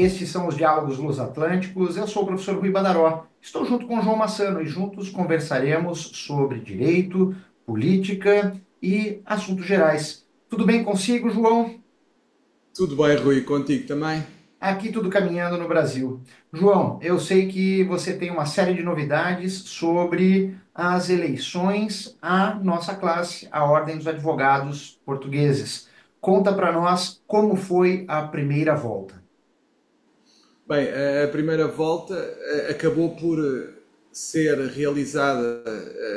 Estes são os Diálogos Lusatlânticos. Eu sou o professor Rui Badaró. Estou junto com o João Massano e juntos conversaremos sobre direito, política e assuntos gerais. Tudo bem consigo, João? Tudo bem, Rui, contigo também? Aqui tudo caminhando no Brasil. João, eu sei que você tem uma série de novidades sobre as eleições à nossa classe, a Ordem dos Advogados Portugueses. Conta para nós como foi a primeira volta. Bem, a primeira volta acabou por ser realizada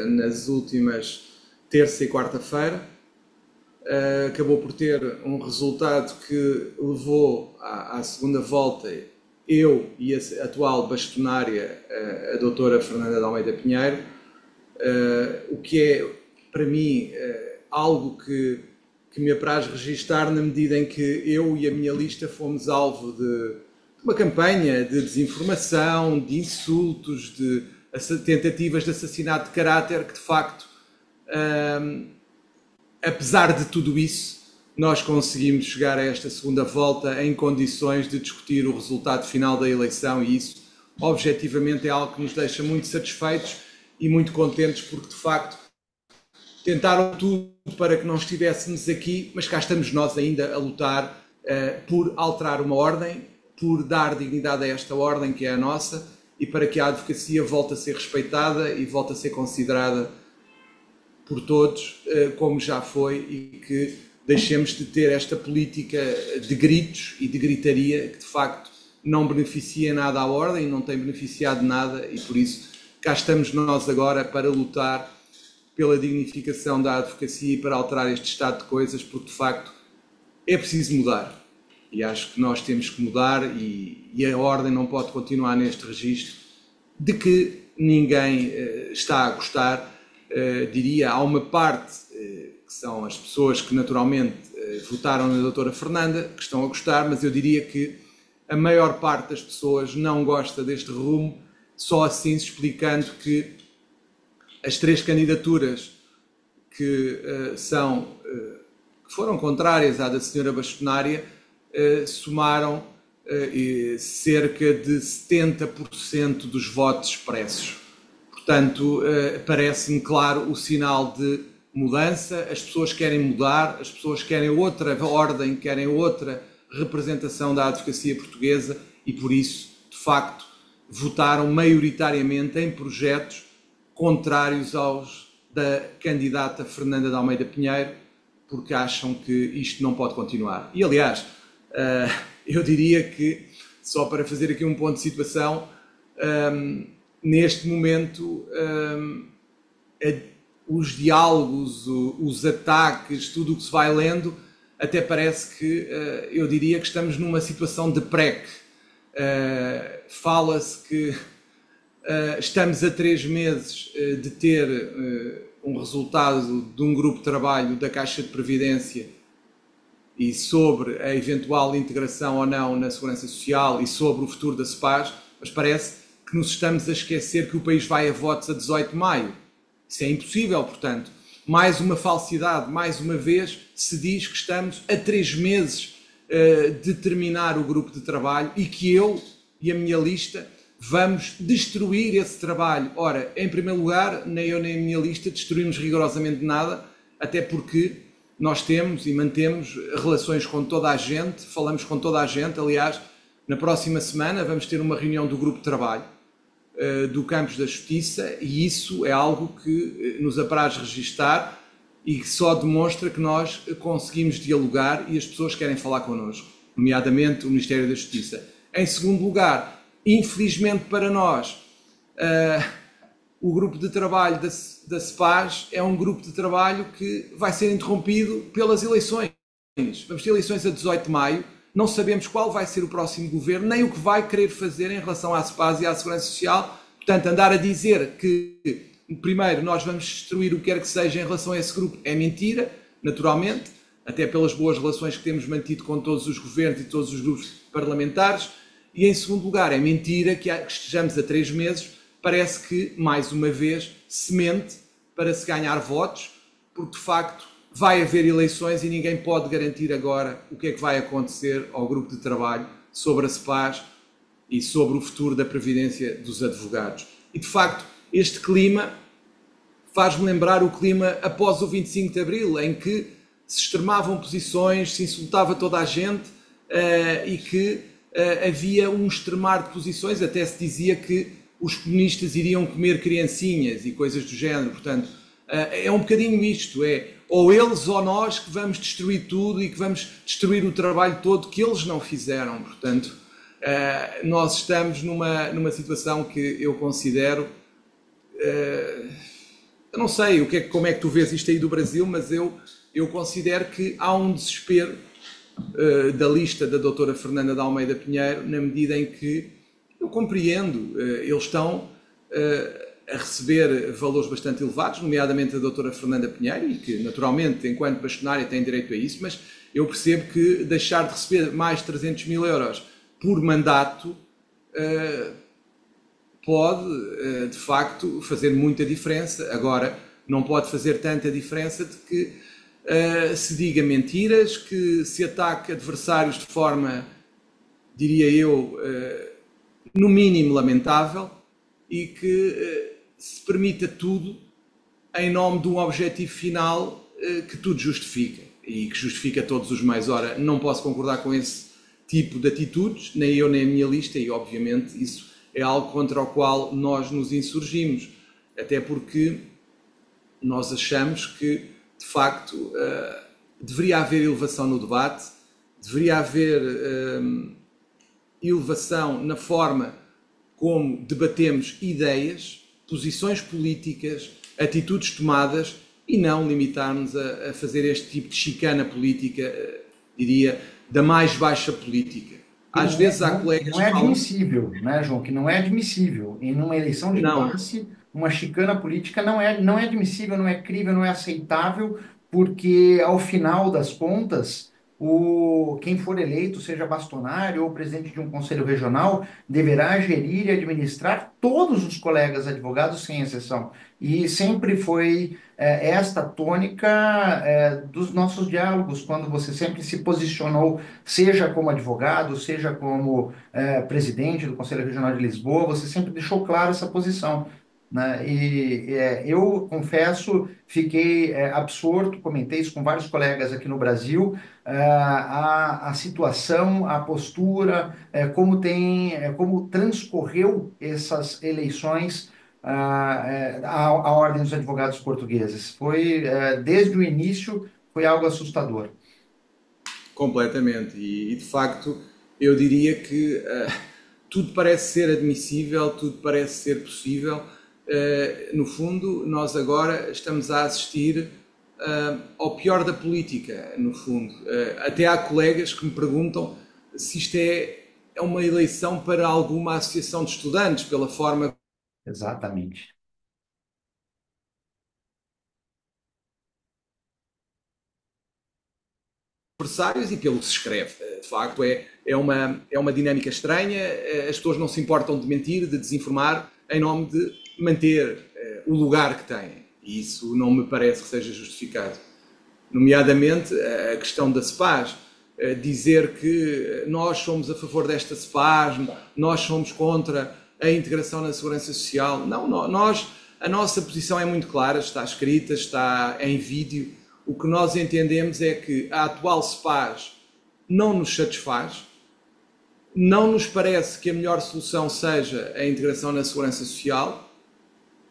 nas últimas terça e quarta-feira. Acabou por ter um resultado que levou à segunda volta eu e a atual bastonária, a doutora Fernanda de Almeida Pinheiro, o que é, para mim, algo que me apraz registar na medida em que eu e a minha lista fomos alvo de uma campanha de desinformação, de insultos, de tentativas de assassinato de caráter que, de facto, apesar de tudo isso, nós conseguimos chegar a esta segunda volta em condições de discutir o resultado final da eleição e isso, objetivamente, é algo que nos deixa muito satisfeitos e muito contentes porque, de facto, tentaram tudo para que não estivéssemos aqui, mas cá estamos nós ainda a lutar por alterar uma ordem, por dar dignidade a esta ordem que é a nossa e para que a advocacia volte a ser respeitada e volte a ser considerada por todos como já foi e que deixemos de ter esta política de gritos e de gritaria que de facto não beneficia nada à ordem, não tem beneficiado nada e por isso cá estamos nós agora para lutar pela dignificação da advocacia e para alterar este estado de coisas, porque de facto é preciso mudar. E acho que nós temos que mudar e a ordem não pode continuar neste registro de que ninguém está a gostar. Diria, há uma parte que são as pessoas que naturalmente votaram na doutora Fernanda, que estão a gostar, mas eu diria que a maior parte das pessoas não gosta deste rumo, só assim explicando que as três candidaturas que foram contrárias à da senhora bastonária somaram cerca de 70% dos votos expressos. Portanto, parece-me claro o sinal de mudança, as pessoas querem mudar, as pessoas querem outra ordem, querem outra representação da advocacia portuguesa e por isso, de facto, votaram maioritariamente em projetos contrários aos da candidata Fernanda de Almeida Pinheiro, porque acham que isto não pode continuar. E, aliás, eu diria que, só para fazer aqui um ponto de situação, neste momento, os diálogos, os ataques, tudo o que se vai lendo, até parece que eu diria que estamos numa situação de PREC. Fala-se que estamos a 3 meses de ter um resultado de um grupo de trabalho da Caixa de Previdência e sobre a eventual integração ou não na Segurança Social e sobre o futuro da CEPAS, mas parece que nos estamos a esquecer que o país vai a votos a 18 de maio. Isso é impossível, portanto. Mais uma falsidade, mais uma vez se diz que estamos a 3 meses de terminar o grupo de trabalho e que eu e a minha lista vamos destruir esse trabalho. Ora, em primeiro lugar, nem eu nem a minha lista destruímos rigorosamente nada, até porque nós temos e mantemos relações com toda a gente, falamos com toda a gente. Aliás, na próxima semana vamos ter uma reunião do grupo de trabalho do Campos da Justiça e isso é algo que nos apraz registar e que só demonstra que nós conseguimos dialogar e as pessoas querem falar connosco, nomeadamente o Ministério da Justiça. Em segundo lugar, infelizmente para nós, o grupo de trabalho da CEPAS é um grupo de trabalho que vai ser interrompido pelas eleições. Vamos ter eleições a 18 de maio, não sabemos qual vai ser o próximo governo, nem o que vai querer fazer em relação à CEPAS e à Segurança Social. Portanto, andar a dizer que, primeiro, nós vamos destruir o que quer que seja em relação a esse grupo é mentira, naturalmente, até pelas boas relações que temos mantido com todos os governos e todos os grupos parlamentares. E, em segundo lugar, é mentira que estejamos a 3 meses. Parece que, mais uma vez, se mente para se ganhar votos, porque, de facto, vai haver eleições e ninguém pode garantir agora o que é que vai acontecer ao grupo de trabalho. sobre a SEPAS e sobre o futuro da previdência dos advogados. E, de facto, este clima faz-me lembrar o clima após o 25 de Abril, em que se extremavam posições, se insultava toda a gente e que havia um extremar de posições, até se dizia que os comunistas iriam comer criancinhas e coisas do género. Portanto, é um bocadinho isto, é ou eles ou nós que vamos destruir tudo e que vamos destruir o trabalho todo que eles não fizeram. Portanto, nós estamos numa situação que eu considero... eu não sei como é que tu vês isto aí do Brasil, mas eu considero que há um desespero da lista da doutora Fernanda de Almeida Pinheiro, na medida em que eu compreendo, eles estão a receber valores bastante elevados, nomeadamente a doutora Fernanda Pinheiro, e que naturalmente, enquanto bastonária, tem direito a isso, mas eu percebo que deixar de receber mais de 300 mil euros por mandato pode, de facto, fazer muita diferença. Agora, não pode fazer tanta diferença de que se diga mentiras, que se ataque adversários de forma, diria eu, no mínimo lamentável, e que se permita tudo em nome de um objetivo final que tudo justifica e que justifica todos os meios. Ora, não posso concordar com esse tipo de atitudes, nem eu nem a minha lista, e obviamente isso é algo contra o qual nós nos insurgimos, até porque nós achamos que, de facto, deveria haver elevação no debate, deveria haver elevação na forma como debatemos ideias, posições políticas, atitudes tomadas, e não limitarmos a fazer este tipo de chicana política, diria, da mais baixa política. Às vezes há colegas não é que falam... admissível, né, João? Que não é admissível. Em uma eleição de Não, classe, uma chicana política não é admissível, não é crível, não é aceitável, porque ao final das contas, quem for eleito, seja bastonário ou presidente de um conselho regional, deverá gerir e administrar todos os colegas advogados, sem exceção. E sempre foi esta tônica dos nossos diálogos, quando você sempre se posicionou, seja como advogado, seja como presidente do Conselho Regional de Lisboa, você sempre deixou claro essa posição, né? E eu confesso, fiquei absorto, comentei isso com vários colegas aqui no Brasil, a situação, a postura, como transcorreu essas eleições a Ordem dos Advogados Portugueses. Foi, desde o início, foi algo assustador. completamente. E de facto, eu diria que tudo parece ser admissível, tudo parece ser possível. No fundo, nós agora estamos a assistir ao pior da política, no fundo. Até há colegas que me perguntam se isto é uma eleição para alguma associação de estudantes, pela forma Exatamente. adversários e pelo que se escreve. De facto, é uma dinâmica estranha, as pessoas não se importam de mentir, de desinformar, em nome de manter o lugar que têm. E isso não me parece que seja justificado. Nomeadamente, a questão da SEPAS, dizer que nós somos a favor desta SEPAS, nós somos contra a integração na segurança social. Não, a nossa posição é muito clara, está escrita, está em vídeo. O que nós entendemos é que a atual SEPAS não nos satisfaz, não nos parece que a melhor solução seja a integração na segurança social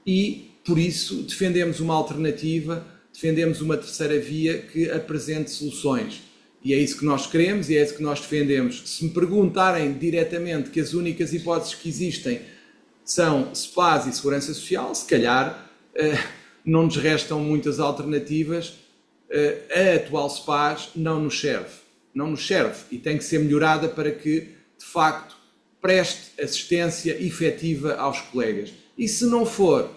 e, por isso, defendemos uma alternativa, defendemos uma terceira via que apresente soluções. E é isso que nós queremos e é isso que nós defendemos. Se me perguntarem diretamente que as únicas hipóteses que existem são SEPAS e segurança social, se calhar não nos restam muitas alternativas. A atual SEPAS não nos serve. Não nos serve e tem que ser melhorada para que, de facto, preste assistência efetiva aos colegas. E se não for,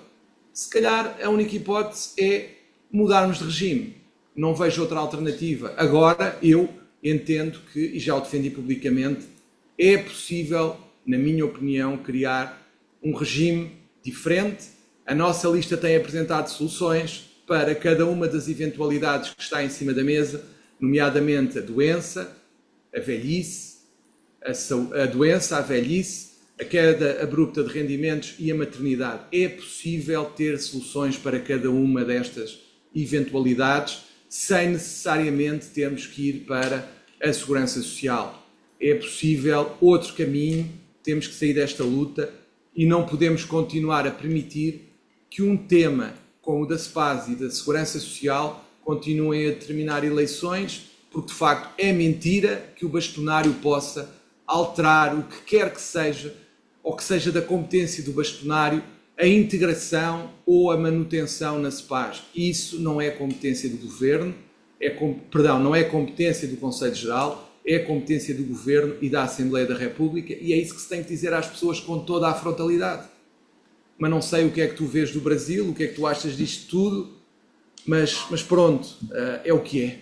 se calhar a única hipótese é mudarmos de regime. Não vejo outra alternativa. Agora, eu entendo que, e já o defendi publicamente, é possível, na minha opinião, criar um regime diferente. A nossa lista tem apresentado soluções para cada uma das eventualidades que está em cima da mesa, nomeadamente a doença, a velhice, a doença, a velhice, a queda abrupta de rendimentos e a maternidade. É possível ter soluções para cada uma destas eventualidades sem necessariamente termos que ir para a segurança social. É possível outro caminho, temos que sair desta luta e não podemos continuar a permitir que um tema como o da SPAS e da segurança social continuem a determinar eleições, porque de facto é mentira que o bastonário possa alterar o que quer que seja, ou que seja da competência do bastonário, a integração ou a manutenção na SPAS. Isso não é competência do Governo, não é competência do Conselho Geral, é competência do Governo e da Assembleia da República, e é isso que se tem que dizer às pessoas com toda a frontalidade. Mas não sei o que é que tu vês do Brasil, o que é que tu achas disto tudo, mas pronto, é o que é.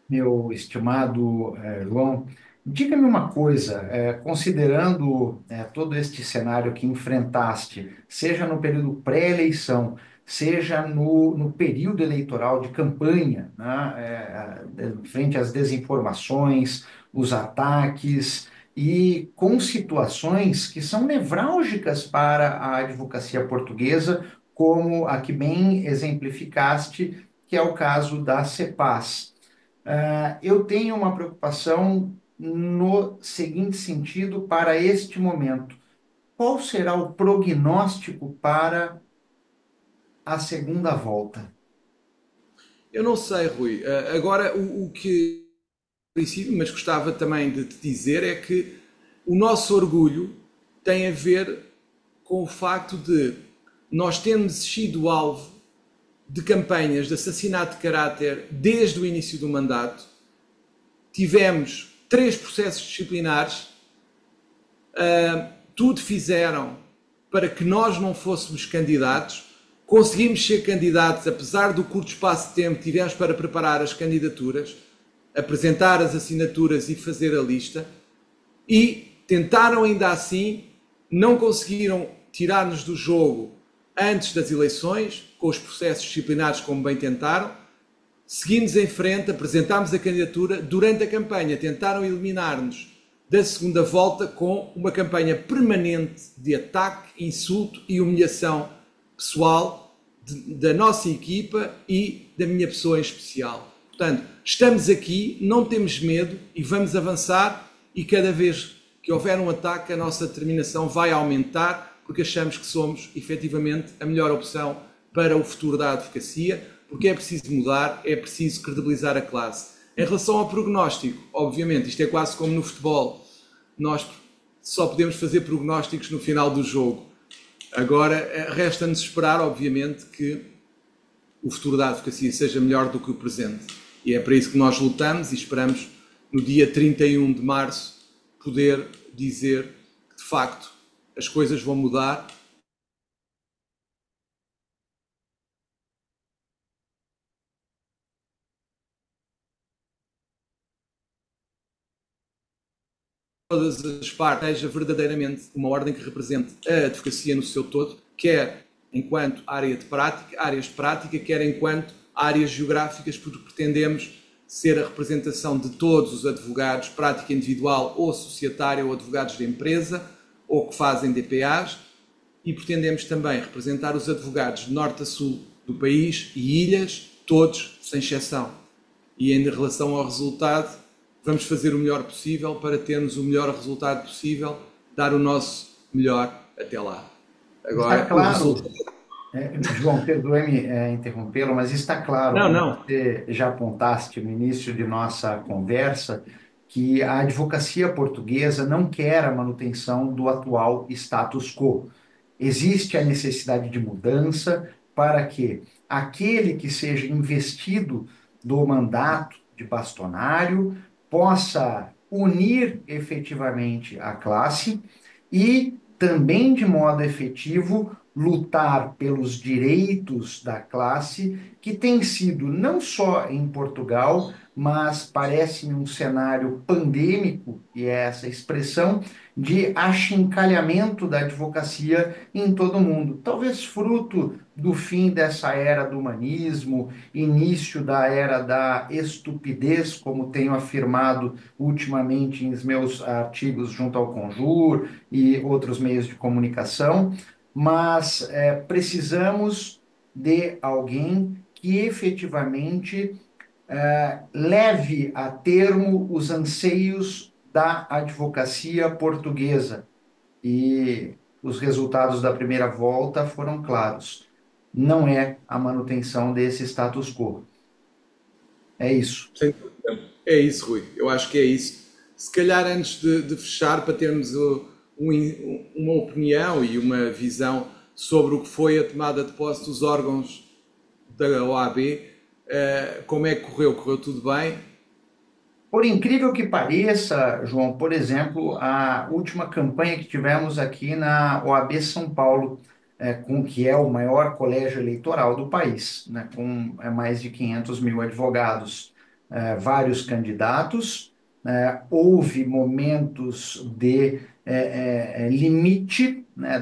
Meu estimado João, diga-me uma coisa, considerando todo este cenário que enfrentaste, seja no período pré-eleição, seja no período eleitoral de campanha, né, frente às desinformações, os ataques e com situações que são nevrálgicas para a advocacia portuguesa, como a que bem exemplificaste, que é o caso da CEPAS. Eu tenho uma preocupação no seguinte sentido para este momento. Qual será o prognóstico para a segunda volta? Eu não sei, Rui. Agora, o que princípio, mas gostava também de te dizer é que o nosso orgulho tem a ver com o facto de nós termos sido alvo de campanhas de assassinato de caráter desde o início do mandato. Tivemos 3 processos disciplinares, tudo fizeram para que nós não fôssemos candidatos. Conseguimos ser candidatos, apesar do curto espaço de tempo que tivemos para preparar as candidaturas, apresentar as assinaturas e fazer a lista, e tentaram ainda assim, não conseguiram tirar-nos do jogo antes das eleições, com os processos disciplinares como bem tentaram. Seguimos em frente, apresentámos a candidatura, durante a campanha tentaram eliminar-nos da segunda volta com uma campanha permanente de ataque, insulto e humilhação pessoal da nossa equipa e da minha pessoa em especial. Portanto, estamos aqui, não temos medo e vamos avançar, e cada vez que houver um ataque a nossa determinação vai aumentar, porque achamos que somos efetivamente a melhor opção para o futuro da advocacia, porque é preciso mudar, é preciso credibilizar a classe. Em relação ao prognóstico, obviamente, isto é quase como no futebol, nós só podemos fazer prognósticos no final do jogo. Agora, resta-nos esperar, obviamente, que o futuro da advocacia seja melhor do que o presente. E é para isso que nós lutamos e esperamos, no dia 31 de março, poder dizer que, de facto, as coisas vão mudar. Todas as partes, seja verdadeiramente uma ordem que represente a advocacia no seu todo, quer enquanto áreas de prática, quer enquanto áreas geográficas, porque pretendemos ser a representação de todos os advogados, prática individual ou societária, ou advogados de empresa, ou que fazem DPAs, e pretendemos também representar os advogados de norte a sul do país e ilhas, todos, sem exceção. E em relação ao resultado, vamos fazer o melhor possível para termos o melhor resultado possível, dar o nosso melhor até lá. Está Agora, o claro, resultado... João, perdoe-me interrompê-lo, mas está claro, Não, como não. você já apontaste no início de nossa conversa, que a advocacia portuguesa não quer a manutenção do atual status quo. Existe a necessidade de mudança para que aquele que seja investido do mandato de bastonário possa unir efetivamente a classe e também de modo efetivo lutar pelos direitos da classe, que tem sido não só em Portugal, mas parece-me um cenário pandêmico, e é essa expressão, de achincalhamento da advocacia em todo o mundo. Talvez fruto do fim dessa era do humanismo, início da era da estupidez, como tenho afirmado ultimamente em meus artigos junto ao Conjur e outros meios de comunicação, mas precisamos de alguém que efetivamente leve a termo os anseios da advocacia portuguesa. E os resultados da primeira volta foram claros. Não é a manutenção desse status quo. É isso. Sem dúvida. É isso, Rui. Eu acho que é isso. Se calhar antes de fechar, para termos uma opinião e uma visão sobre o que foi a tomada de posse dos órgãos da OAB, como é que correu? Correu tudo bem? Por incrível que pareça, João, por exemplo, a última campanha que tivemos aqui na OAB São Paulo, que é o maior colégio eleitoral do país, né, com mais de 500 mil advogados, vários candidatos, houve momentos de limite, né,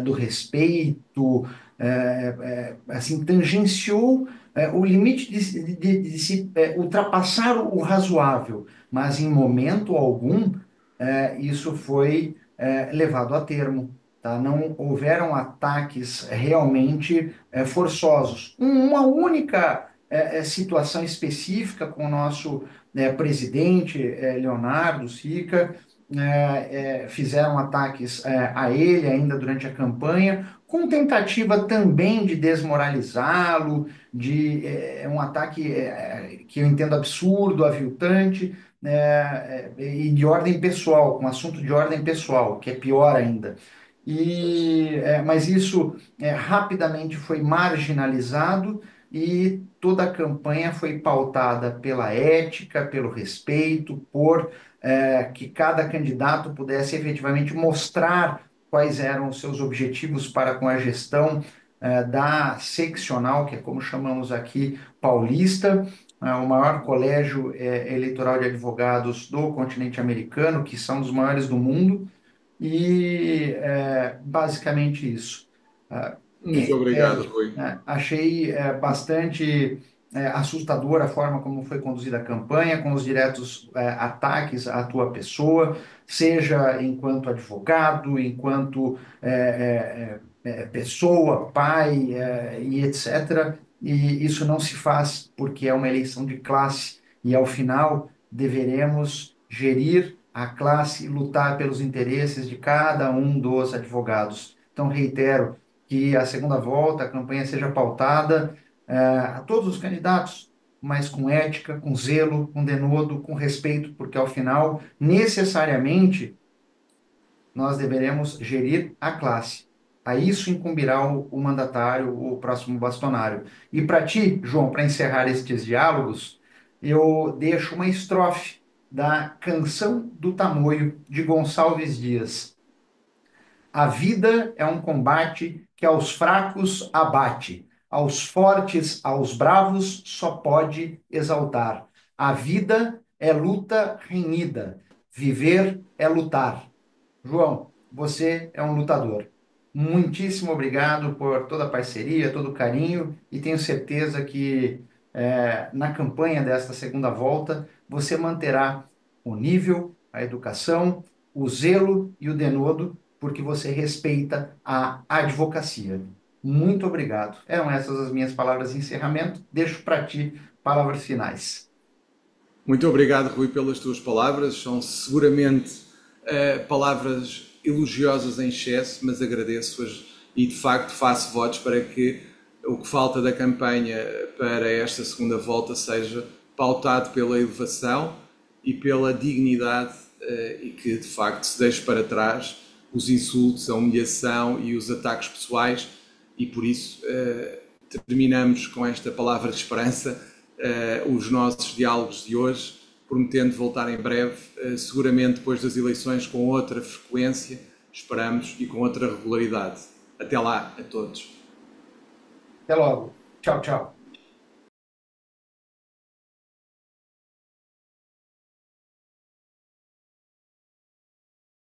do respeito, assim, tangenciou o limite de se ultrapassar o razoável, mas em momento algum isso foi levado a termo. Tá? Não houveram ataques realmente forçosos. Uma única situação específica com o nosso presidente Leonardo Sica, fizeram ataques a ele ainda durante a campanha, com tentativa também de desmoralizá-lo, de um ataque que eu entendo absurdo, aviltante, e de ordem pessoal, um assunto de ordem pessoal, que é pior ainda. Mas isso rapidamente foi marginalizado e toda a campanha foi pautada pela ética, pelo respeito, por que cada candidato pudesse efetivamente mostrar quais eram os seus objetivos para com a gestão da seccional, que é como chamamos aqui, paulista, o maior colégio eleitoral de advogados do continente americano, que são os maiores do mundo, e basicamente isso. Ah, Muito obrigado, Rui. Achei bastante assustadora a forma como foi conduzida a campanha, com os diretos ataques à tua pessoa, seja enquanto advogado, enquanto pessoa, pai e etc. E isso não se faz porque é uma eleição de classe e, ao final, deveremos gerir a classe e lutar pelos interesses de cada um dos advogados. Então, reitero que a segunda volta, a campanha seja pautada a todos os candidatos, mas com ética, com zelo, com denodo, com respeito, porque ao final, necessariamente, nós deveremos gerir a classe. A isso incumbirá o mandatário, o próximo bastonário. E para ti, João, para encerrar estes diálogos, eu deixo uma estrofe da Canção do Tamoio, de Gonçalves Dias. A vida é um combate que aos fracos abate, aos fortes, aos bravos só pode exaltar. A vida é luta renhida, viver é lutar. João, você é um lutador. Muitíssimo obrigado por toda a parceria, todo o carinho, e tenho certeza que na campanha desta segunda volta você manterá o nível, a educação, o zelo e o denodo, porque você respeita a advocacia. Muito obrigado. Eram essas as minhas palavras de encerramento. Deixo para ti palavras finais. Muito obrigado, Rui, pelas tuas palavras. São seguramente palavras elogiosas em excesso, mas agradeço-as e, de facto, faço votos para que o que falta da campanha para esta segunda volta seja pautado pela elevação e pela dignidade e que, de facto, se deixe para trás os insultos, a humilhação e os ataques pessoais, e por isso terminamos com esta palavra de esperança os nossos diálogos de hoje, prometendo voltar em breve, seguramente depois das eleições, com outra frequência, esperamos, e com outra regularidade. Até lá a todos. Até logo. Tchau, tchau.